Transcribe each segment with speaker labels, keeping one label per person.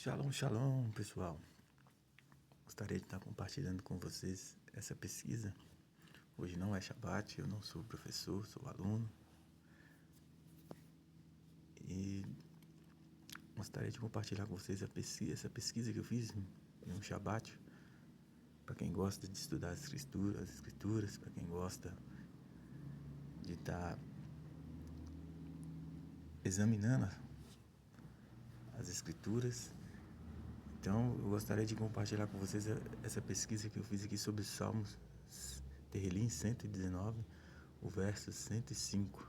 Speaker 1: Shalom, shalom, pessoal. Gostaria de estar compartilhando com vocês essa pesquisa. Hoje não é Shabbat, eu não sou professor, sou aluno. E gostaria de compartilhar com vocês essa pesquisa que eu fiz em um Shabbat. Para quem gosta de estudar as escrituras, para quem gosta de estar examinando as escrituras. Então, eu gostaria de compartilhar com vocês essa pesquisa que eu fiz aqui sobre Salmos, Terrilim 119, o verso 105.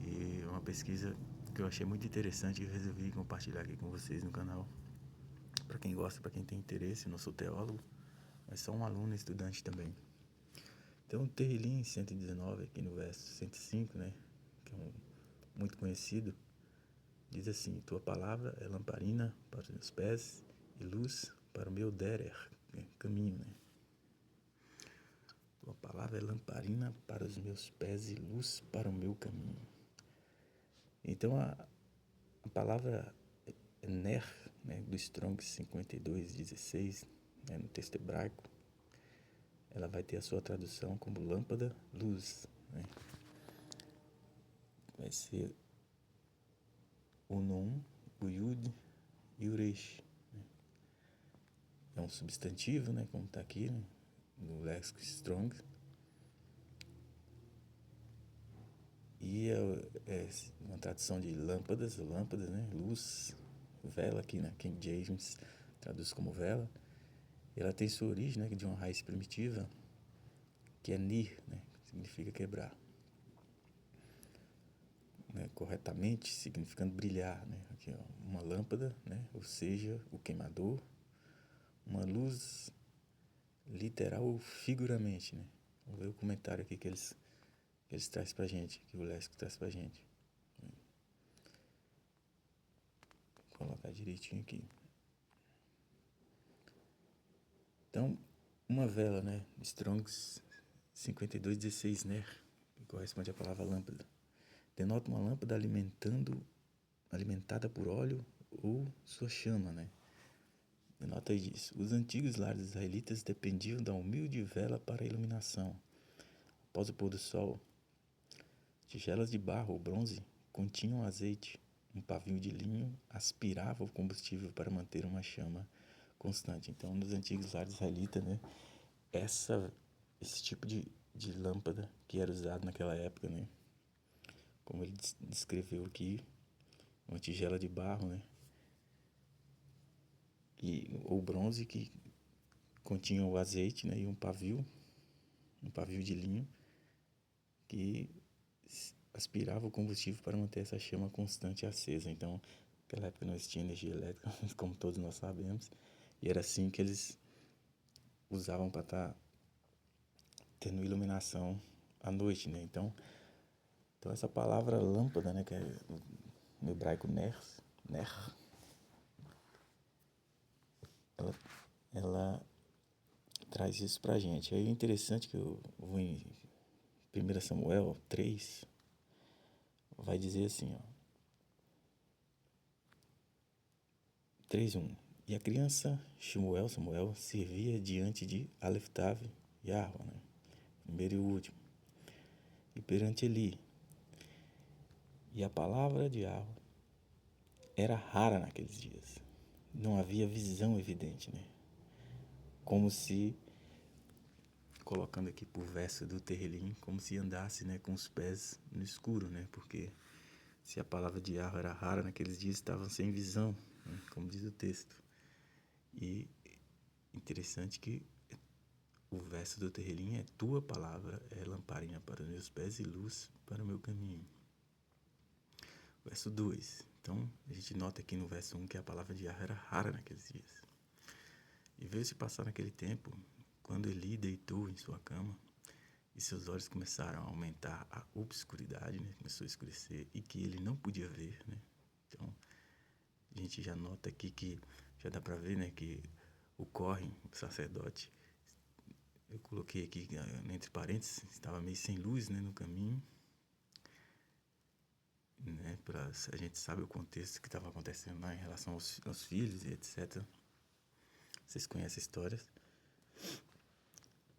Speaker 1: E é uma pesquisa que eu achei muito interessante e resolvi compartilhar aqui com vocês no canal. Para quem gosta, para quem tem interesse, eu não sou teólogo, mas sou um aluno e estudante também. Então, Terrilim 119, aqui no verso 105, né, que é muito conhecido, diz assim: tua palavra é lamparina para os meus pés e luz para o meu derer, caminho, né? Tua palavra é lamparina para os meus pés e luz para o meu caminho. Então, a palavra ner, né, do Strong 52:16, né, no texto hebraico, ela vai ter a sua tradução como lâmpada, luz, né? Vai ser o Nun, o Yud e o Resh, né? É um substantivo, né, como está aqui, né, no léxico Strong. E é uma tradução de lâmpadas, né, luz, vela aqui, né, King James traduz como vela. Ela tem sua origem, né, de uma raiz primitiva, que é nir, né, que significa quebrar, né, corretamente, significando brilhar, né, aqui, ó, uma lâmpada, né, ou seja, o queimador, uma luz literal ou figuramente, né. Vamos ver o comentário aqui que eles trazem pra gente, que o Léxico traz pra gente. Vou colocar direitinho aqui. Então, uma vela, né, Strongs 52:16, né, que corresponde à palavra lâmpada, denota uma lâmpada alimentada por óleo ou sua chama, né. Denota isso. Os antigos lares israelitas dependiam da humilde vela para a iluminação. Após o pôr do sol, tigelas de barro ou bronze continham azeite. Um pavio de linho aspirava o combustível para manter uma chama constante. Então, nos antigos lares israelitas, né, esse tipo de lâmpada que era usado naquela época, né, como ele descreveu aqui, uma tigela de barro, né, ou bronze que continha o azeite, né, e um pavio de linho que aspirava o combustível para manter essa chama constante e acesa. Então, naquela época não existia energia elétrica, como todos nós sabemos, e era assim que eles usavam para estar tendo iluminação à noite, né. Então essa palavra lâmpada, né, que é no hebraico ner, ela traz isso pra gente. Aí é interessante que eu vou em 1 Samuel 3, vai dizer assim, ó, 3:1. E a criança Samuel, servia diante de Aleftav e Yahweh, né, primeiro e último, e perante Eli. E a palavra de Yahweh era rara naqueles dias. Não havia visão evidente, né? Como se, colocando aqui por verso do Terrilim, como se andasse, né, com os pés no escuro, né? Porque se a palavra de Yahweh era rara naqueles dias, estavam sem visão, né, como diz o texto. E interessante que o verso do Terrilim é: tua palavra é lamparina para os meus pés e luz para o meu caminho. Verso 2. Então, a gente nota aqui no verso 1 que a palavra de Yahweh era rara naqueles dias. E veio se passar naquele tempo, quando Eli deitou em sua cama, e seus olhos começaram a aumentar a obscuridade, né? Começou a escurecer, e que ele não podia ver, né? Então, a gente já nota aqui que já dá para ver, né, que o Corre, o sacerdote, eu coloquei aqui entre parênteses, estava meio sem luz, né, no caminho. né? A gente sabe o contexto que estava acontecendo lá em relação aos filhos e etc. Vocês conhecem histórias.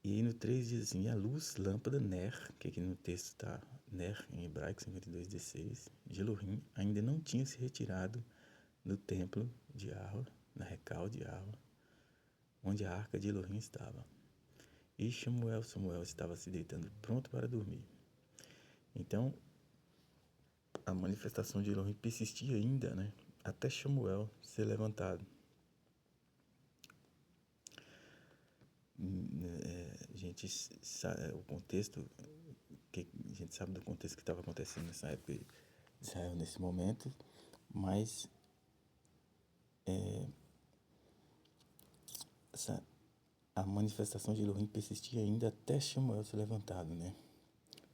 Speaker 1: E aí no 3 diz assim, a luz, lâmpada, Ner, que aqui no texto está Ner em hebraico, 52:16, de Elohim, ainda não tinha se retirado do templo de Arra, na recal de Arra, onde a arca de Elohim estava. E Samuel estava se deitando pronto para dormir. Então, a manifestação de Elohim persistia ainda, né? Até Samuel ser levantado. A gente sabe o contexto, que a gente sabe do contexto que estava acontecendo nessa época de Israel nesse momento, mas a manifestação de Elohim persistia ainda até Samuel ser levantado, né?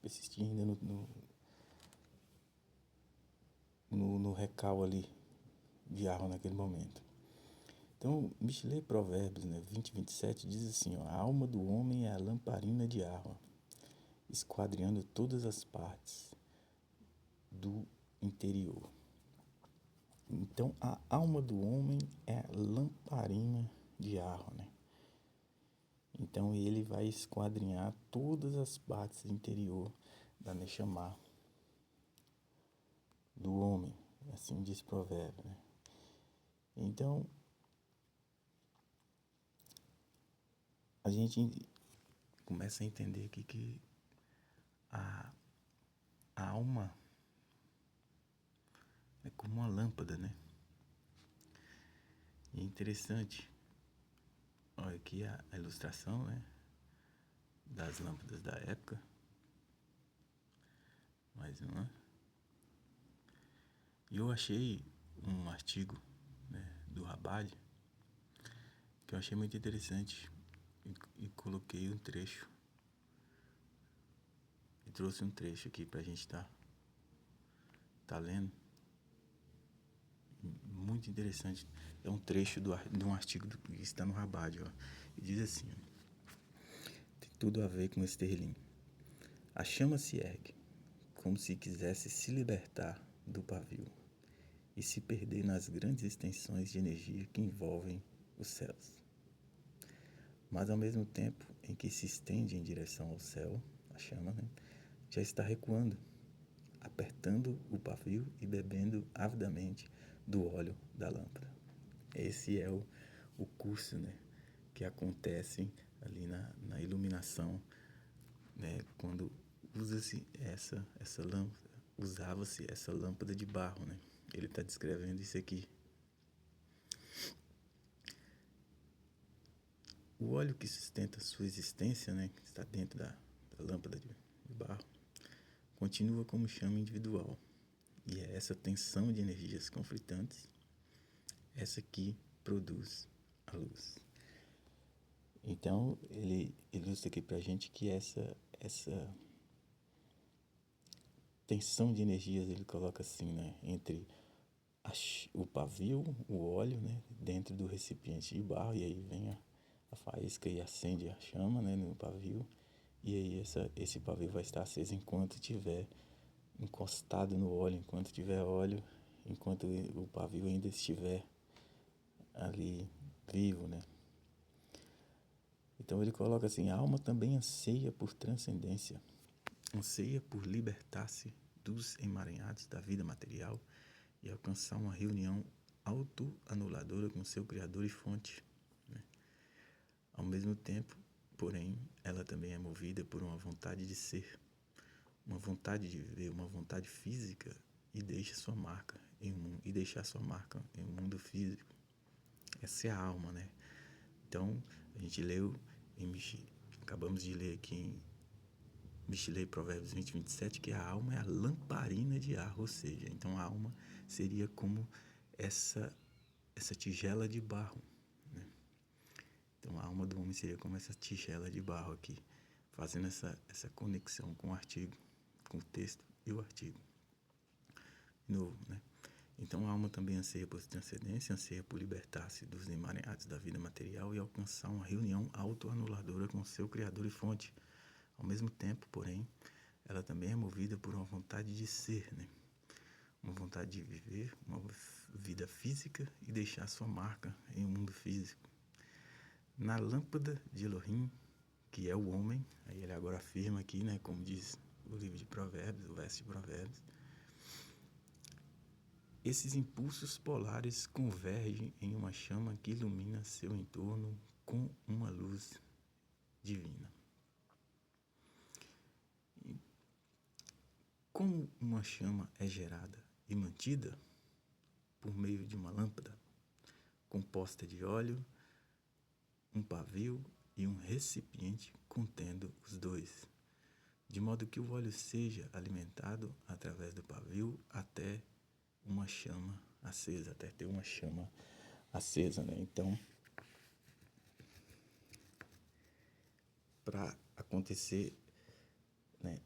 Speaker 1: Persistia ainda no recal ali de Arra naquele momento. Então, Mishlei Provérbios, né, 20:27 diz assim, ó, a alma do homem é a lamparina de Arra, esquadrinhando todas as partes do interior. Então, a alma do homem é a lamparina de Arra, né? Então, ele vai esquadrinhar todas as partes do interior da Neshama, do homem, assim diz Provérbio, né? Então, a gente começa a entender aqui que a alma é como uma lâmpada, né? E é interessante, olha aqui a ilustração, né? Das lâmpadas da época. Mais uma. E eu achei um artigo, né, do Rabad, que eu achei muito interessante e coloquei um trecho. E trouxe um trecho aqui pra gente tá lendo. Muito interessante. É um trecho de um artigo que está no Rabad, ó. E diz assim, ó, tem tudo a ver com esse terlim. A chama se ergue, como se quisesse se libertar do pavio e se perder nas grandes extensões de energia que envolvem os céus. Mas ao mesmo tempo em que se estende em direção ao céu, a chama, né, já está recuando, apertando o pavio e bebendo avidamente do óleo da lâmpada. Esse é o curso, né, que acontece ali na iluminação, né, quando usa-se essa lâmpada, usava-se essa lâmpada de barro, né? Ele está descrevendo isso aqui. O óleo que sustenta sua existência, né, que está dentro da lâmpada de barro, continua como chama individual. E é essa tensão de energias conflitantes, essa que produz a luz. Então, ele ilustra aqui pra gente que essa tensão de energias, ele coloca assim, né, entre o pavio, o óleo, né, dentro do recipiente de barro, e aí vem a faísca e acende a chama, né, no pavio, e aí esse pavio vai estar aceso enquanto estiver encostado no óleo, enquanto tiver óleo, enquanto o pavio ainda estiver ali vivo, né. Então ele coloca assim, a alma também anseia por transcendência, anseia por libertar-se dos emaranhados da vida material e alcançar uma reunião autoanuladora com seu Criador e fonte, né? Ao mesmo tempo, porém, ela também é movida por uma vontade de ser, uma vontade de viver, uma vontade física e deixar sua marca em um mundo físico. Essa é a alma, né? Então, a gente acabamos de ler aqui em Mishlei Provérbios 20:27, que a alma é a lamparina de ar, ou seja, então a alma seria como essa tigela de barro, né? Então a alma do homem seria como essa tigela de barro aqui, fazendo essa conexão com o artigo, com o texto e o artigo. De novo, né? Então a alma também anseia por transcendência, anseia por libertar-se dos emaranhados da vida material e alcançar uma reunião autoanuladora com seu Criador e fonte. Ao mesmo tempo, porém, ela também é movida por uma vontade de ser, né? uma vontade de viver uma vida física e deixar sua marca em um mundo físico. Na lâmpada de Elohim, que é o homem, aí ele agora afirma aqui, né, como diz o livro de Provérbios, o verso de Provérbios, esses impulsos polares convergem em uma chama que ilumina seu entorno com uma luz divina. E como uma chama é gerada e mantida por meio de uma lâmpada composta de óleo, um pavio e um recipiente contendo os dois, de modo que o óleo seja alimentado através do pavio até uma chama acesa, até ter uma chama acesa, né? Então, para acontecer, né,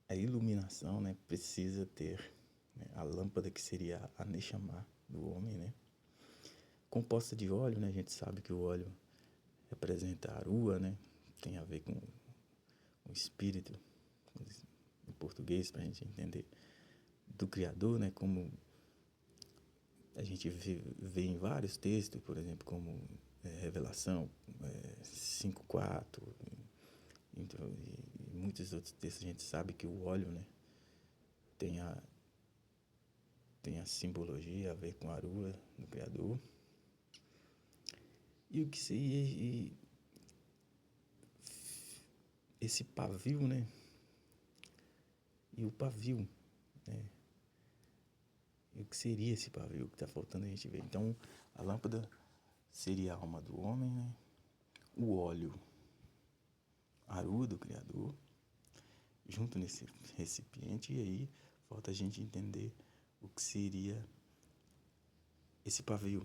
Speaker 1: a iluminação, né, precisa ter, né, a lâmpada, que seria a Neshama do homem, né? Composta de óleo, né? A gente sabe que o óleo representa a arua, né? Tem a ver com o espírito, em português, para a gente entender, do Criador, né? Como a gente vê em vários textos, por exemplo, como Revelação 5:4, então, e muitos outros textos, a gente sabe que o óleo, né, tem a simbologia a ver com a arua do Criador. E o que seria esse pavio, né? E o pavio, né? E o que seria esse pavio que está faltando a gente ver? Então, a lâmpada seria a alma do homem, né? O óleo, a arua do Criador, junto nesse recipiente, e aí falta a gente entender o que seria esse pavio.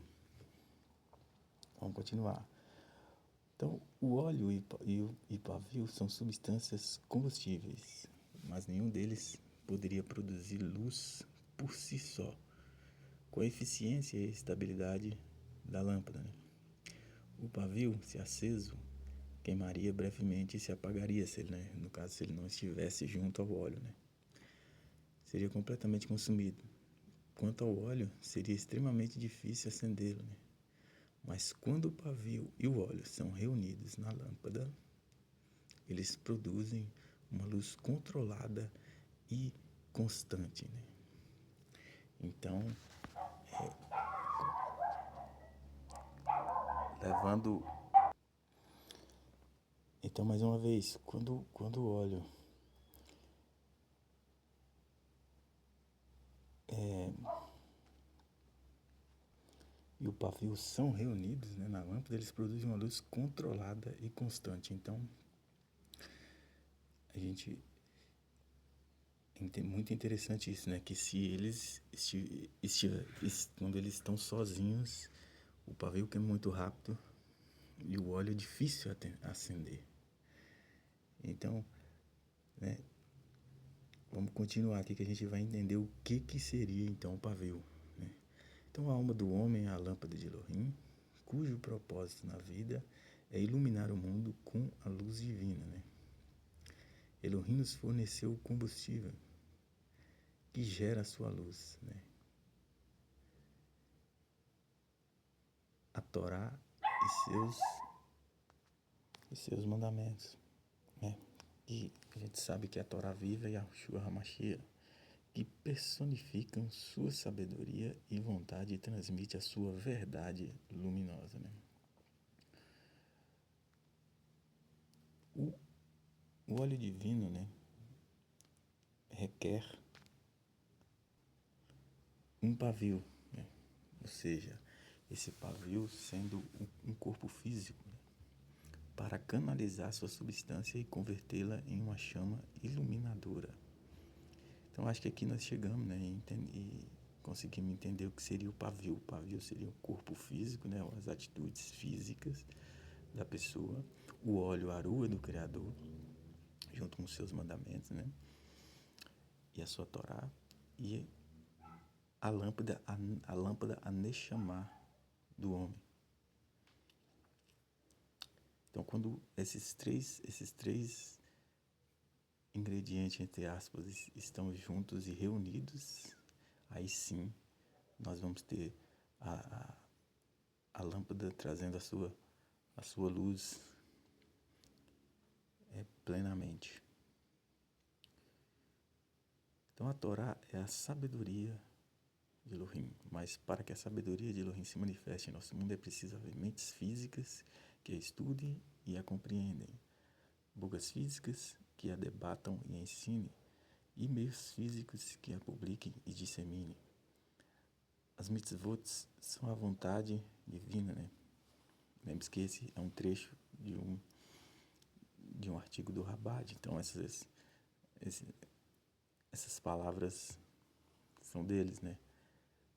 Speaker 1: Vamos continuar. Então, o óleo e pavio são substâncias combustíveis, mas nenhum deles poderia produzir luz por si só, com a eficiência e estabilidade da lâmpada, né? O pavio, se aceso, queimaria brevemente e se apagaria, se ele, né, no caso, se ele não estivesse junto ao óleo, né? Seria completamente consumido. Quanto ao óleo, seria extremamente difícil acendê-lo, né? Mas quando o pavio e o óleo são reunidos na lâmpada, eles produzem uma luz controlada e constante, né? Então, levando... Então, mais uma vez, quando o óleo e o pavio são reunidos, né, na lâmpada, eles produzem uma luz controlada e constante. Então, a gente... É muito interessante isso, né? Que se eles quando eles estão sozinhos, o pavio queima muito rápido e o óleo é difícil acender. Então, né, vamos continuar aqui que a gente vai entender o que seria então o pavio, né? Então, a alma do homem é a lâmpada de Elohim, cujo propósito na vida é iluminar o mundo com a luz divina, né? Elohim nos forneceu o combustível que gera a sua luz, né? A Torá e seus mandamentos, né? E a gente sabe que a Torá viva e a Yahshua HaMashiach, que personificam sua sabedoria e vontade e transmite a sua verdade luminosa, né? O óleo divino, né, requer um pavio, né? Ou seja, esse pavio sendo um corpo físico, né, para canalizar sua substância e convertê-la em uma chama iluminadora. Então, acho que aqui nós chegamos, né, e conseguimos entender o que seria o pavio. O pavio seria o corpo físico, né, as atitudes físicas da pessoa. O óleo, a arua do Criador, junto com os seus mandamentos, né, e a sua Torá. E a lâmpada, a Neshama do homem. Então, quando esses três ingredientes, entre aspas, estão juntos e reunidos, aí sim nós vamos ter a lâmpada trazendo a sua luz plenamente. Então a Torá é a sabedoria de Elohim, mas para que a sabedoria de Elohim se manifeste em nosso mundo é preciso haver mentes físicas que a estudem e a compreendem, bocas físicas que a debatam e ensinem, e meios físicos que a publiquem e disseminem. As mitzvot são a vontade divina, né? Lembre-se que esse é um trecho de um artigo do Rabbad, então essas palavras são deles, né?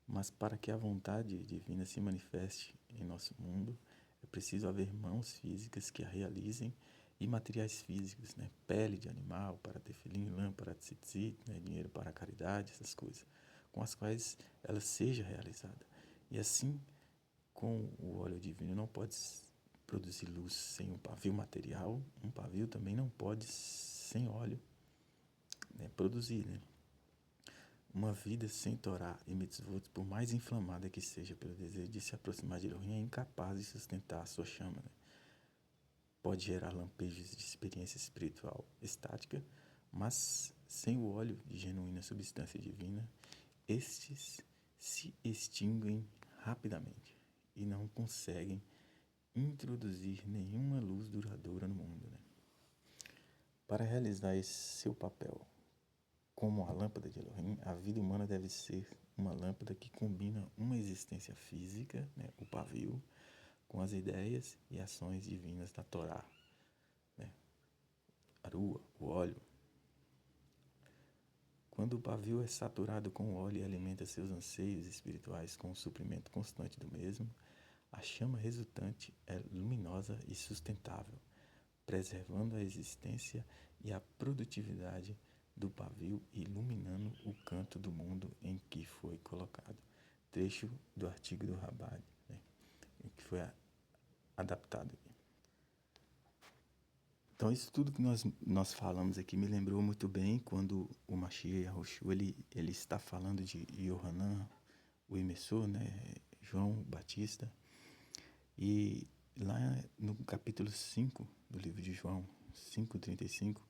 Speaker 1: Mas para que a vontade divina se manifeste em nosso mundo, é preciso haver mãos físicas que a realizem e materiais físicos, né? Pele de animal para tefilim, lã para tzitzit, né? Dinheiro para a caridade, essas coisas, com as quais ela seja realizada. E assim, com o óleo divino não pode produzir luz sem um pavio material, um pavio também não pode, sem óleo, né, produzir, né? Uma vida sem Torá e mitzvot, por mais inflamada que seja pelo desejo de se aproximar de Elohim, é incapaz de sustentar a sua chama, né? Pode gerar lampejos de experiência espiritual estática, mas sem o óleo de genuína substância divina, estes se extinguem rapidamente e não conseguem introduzir nenhuma luz duradoura no mundo, né? Para realizar esse seu papel como a lâmpada de Elohim, a vida humana deve ser uma lâmpada que combina uma existência física, né, o pavio, com as ideias e ações divinas da Torá, né, a rua, o óleo. Quando o pavio é saturado com óleo e alimenta seus anseios espirituais com o suprimento constante do mesmo, a chama resultante é luminosa e sustentável, preservando a existência e a produtividade do pavio e iluminando o canto do mundo em que foi colocado. Trecho do artigo do Rabbad, né, que foi adaptado aqui. Então, isso tudo que nós falamos aqui me lembrou muito bem quando o Mashiach Yahushua, ele está falando de Yohanan, o emissor, né, João Batista, e lá no capítulo 5 do livro de João, 5:35,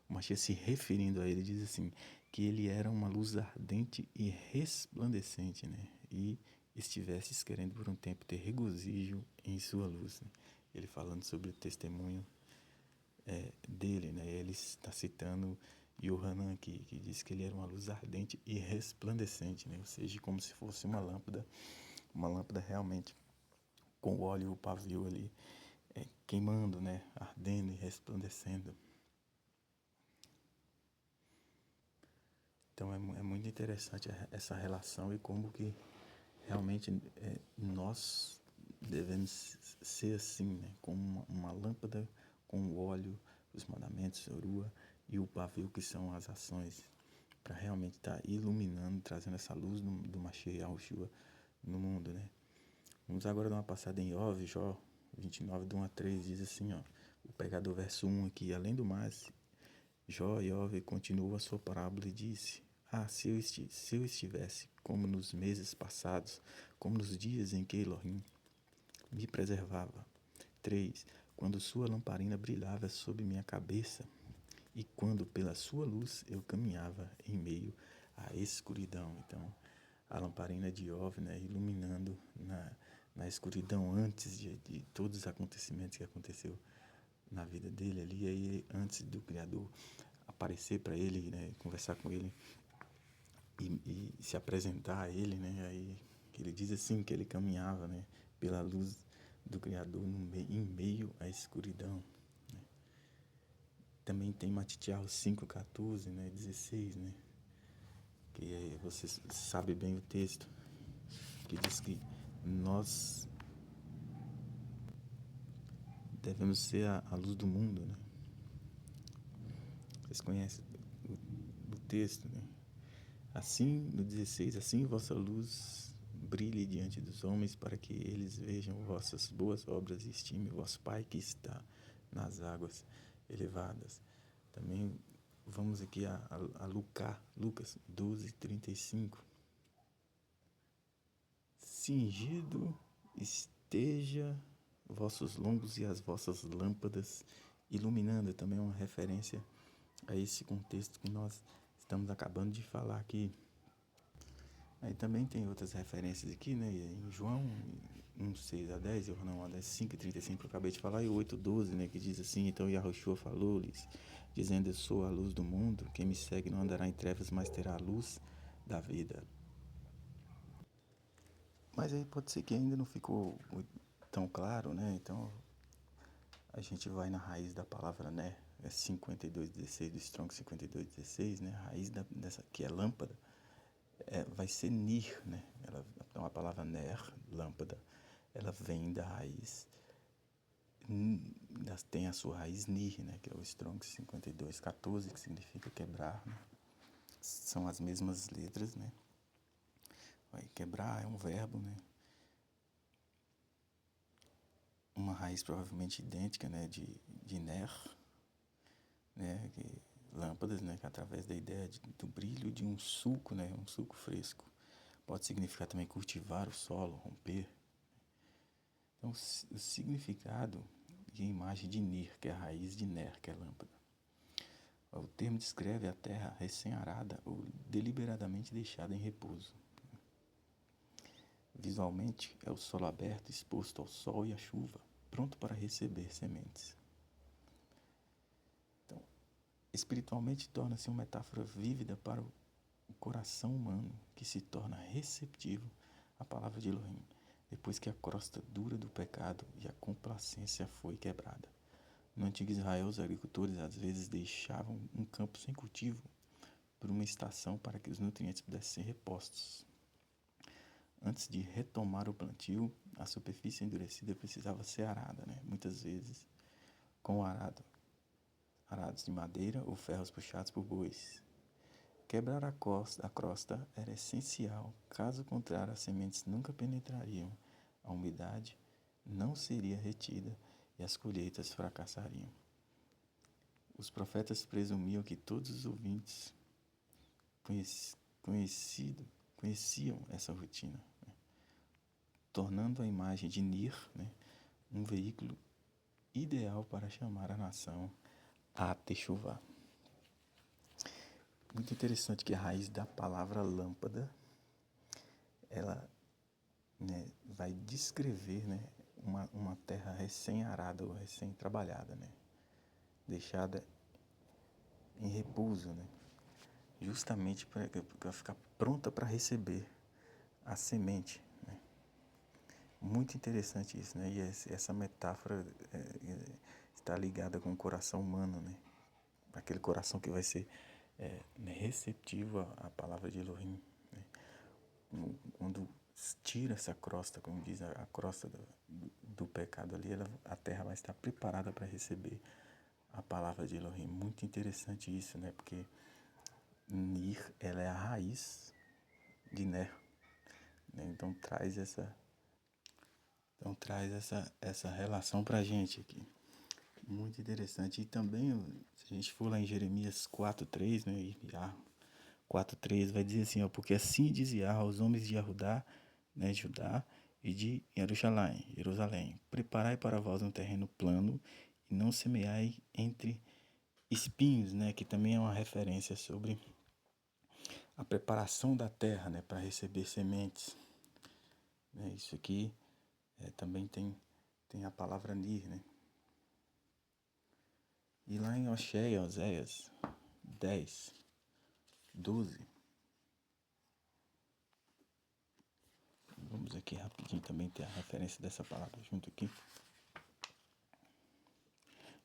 Speaker 1: o Mashiach, se referindo a ele, diz assim, que ele era uma luz ardente e resplandecente, né? E estivesses querendo por um tempo ter regozijo em sua luz, né? Ele falando sobre o testemunho dele, né? Ele está citando Yohanan, que diz que ele era uma luz ardente e resplandecente, né? Ou seja, como se fosse uma lâmpada realmente com o óleo e o pavio ali queimando, né? Ardendo e resplandecendo. Então é muito interessante essa relação e como que realmente nós devemos ser assim, né? Como uma lâmpada com o óleo, os mandamentos, a rua e o pavio, que são as ações, para realmente estar iluminando, trazendo essa luz do Mashiach Yahushua no mundo, né? Vamos agora dar uma passada em Jó 29, do 1 a 3, diz assim, ó, vou pegar do verso 1 aqui: além do mais, Jó continua a sua parábola e disse: se eu estivesse como nos meses passados, como nos dias em que Elohim me preservava. 3. Quando sua lamparina brilhava sobre minha cabeça e quando pela sua luz eu caminhava em meio à escuridão. Então, a lamparina de Iov, né, iluminando na escuridão antes de todos os acontecimentos que aconteceu na vida dele ali, aí antes do Criador aparecer para ele, né, conversar com ele e se apresentar a ele, né, aí ele diz assim que ele caminhava, né, pela luz do Criador em meio à escuridão, né. Também tem Matitiahu 5:14, né, 16, né, que você sabe bem o texto, que diz que nós devemos ser a luz do mundo, né. Vocês conhecem o texto, né? Assim, no 16, assim vossa luz brilhe diante dos homens, para que eles vejam vossas boas obras e estimem vosso Pai que está nas águas elevadas. Também vamos aqui a Lucas 12:35. Cingido esteja vossos lombos e as vossas lâmpadas iluminando. Também é uma referência a esse contexto que nós estamos acabando de falar aqui. Aí também tem outras referências aqui, né? Em João 1:6-10, João 5:35 que eu acabei de falar, e 8:12, né? Que diz assim: então Yahushua falou-lhes, dizendo: eu sou a luz do mundo, quem me segue não andará em trevas, mas terá a luz da vida. Mas aí pode ser que ainda não ficou tão claro, né? Então a gente vai na raiz da palavra, né? É 52:16 do Strong 52:16, né? A raiz dessa que é lâmpada. Vai ser nir, né? Então a palavra ner, lâmpada, ela vem da raiz, tem a sua raiz nir, né? Que é o Strong 52:14, que significa quebrar, né? São as mesmas letras, né? Quebrar é um verbo, né? Uma raiz provavelmente idêntica, né? De ner, né? Lâmpadas, né? Que através da ideia do brilho de um suco, né? Um suco fresco. Pode significar também cultivar o solo, romper. Então, o significado e a imagem de Nir, que é a raiz de Ner, que é lâmpada. O termo descreve a terra recém-arada ou deliberadamente deixada em repouso. Visualmente, é o solo aberto, exposto ao sol e à chuva, pronto para receber sementes. Então, espiritualmente, torna-se uma metáfora vívida para o coração humano, que se torna receptivo à palavra de Elohim, depois que a crosta dura do pecado e a complacência foi quebrada. No antigo Israel, os agricultores às vezes deixavam um campo sem cultivo por uma estação para que os nutrientes pudessem ser repostos. Antes de retomar o plantio, a superfície endurecida precisava ser arada, né? Muitas vezes com arados de madeira ou ferros puxados por bois. Quebrar a crosta era essencial, caso contrário as sementes nunca penetrariam, a umidade não seria retida e as colheitas fracassariam. Os profetas presumiam que todos os ouvintes conheciam essa rotina, né? Tornando a imagem de Nir, né, um veículo ideal para chamar a nação a techuvá. Muito interessante que a raiz da palavra lâmpada, ela, né, vai descrever, né, uma terra recém-arada ou recém-trabalhada, né, deixada em repouso, né, justamente para ficar pronta para receber a semente, né. Muito interessante isso, né, e essa metáfora está ligada com o coração humano, né, aquele coração que vai ser receptivo à palavra de Elohim, né. Quando tira essa crosta, como diz a crosta do pecado ali, a terra vai estar preparada para receber a palavra de Elohim. Muito interessante isso, né? Porque Nir, ela é a raiz de Ner, né? Então traz essa relação para a gente aqui. Muito interessante. E também, se a gente for lá em Jeremias 4:3, né? E 4:3 vai dizer assim, ó, porque assim dizia aos homens de Judá, né, Judá e de Jerusalém, preparai para vós um terreno plano e não semeai entre espinhos, né, que também é uma referência sobre a preparação da terra, né, para receber sementes, né. Isso aqui também tem a palavra nir, né. E lá em Oséias 10:12, vamos aqui rapidinho também ter a referência dessa palavra junto aqui.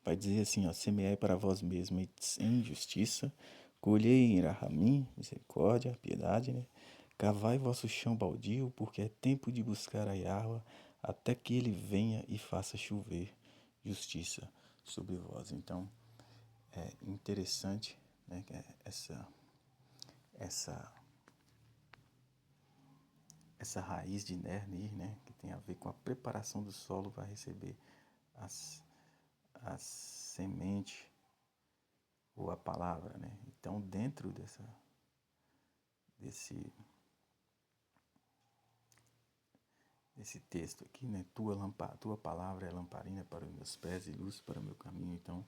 Speaker 1: Vai dizer assim, ó, semeai para vós mesmos em justiça, colhei em Rahamim, misericórdia, piedade, né? Cavai vosso chão baldio, porque é tempo de buscar a Yahweh, até que ele venha e faça chover justiça sobre vós. Então, é interessante, né, essa raiz de Ner, né, que tem a ver com a preparação do solo para receber as sementes ou a palavra, né? Então, dentro desse texto aqui, né? Tua palavra é lamparina para os meus pés e luz para o meu caminho. Então,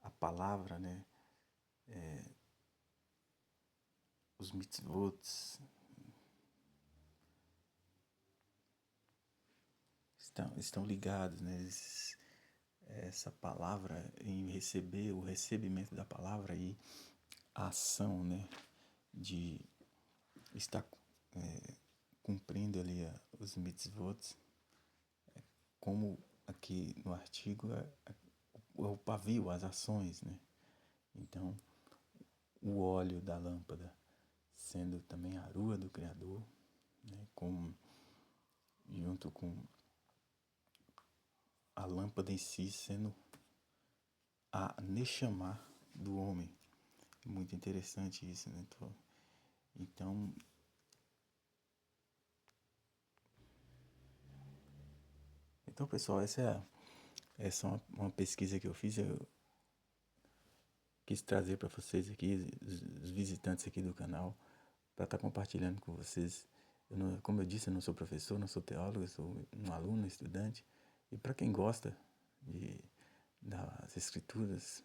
Speaker 1: a palavra, né? Os mitzvot estão ligados, né? Essa palavra, em receber, o recebimento da palavra e a ação, né? De estar cumprindo ali os mitzvot, como aqui no artigo é o pavio, as ações, né? Então, o óleo da lâmpada sendo também a arua do Criador, né? Junto com a lâmpada em si sendo a Neshama do homem. Muito interessante isso, né? Então pessoal, essa é uma pesquisa que eu fiz. Eu quis trazer para vocês aqui, os visitantes aqui do canal, para estar compartilhando com vocês. Como eu disse, eu não sou professor, não sou teólogo, eu sou um aluno, estudante. E para quem gosta das escrituras,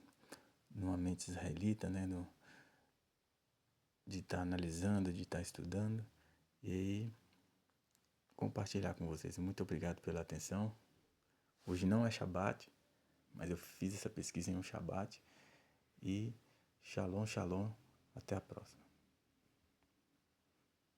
Speaker 1: numa mente israelita, né, de estar analisando, de estar estudando, e aí compartilhar com vocês. Muito obrigado pela atenção. Hoje não é Shabat, mas eu fiz essa pesquisa em um Shabat. E shalom, shalom. Até a próxima.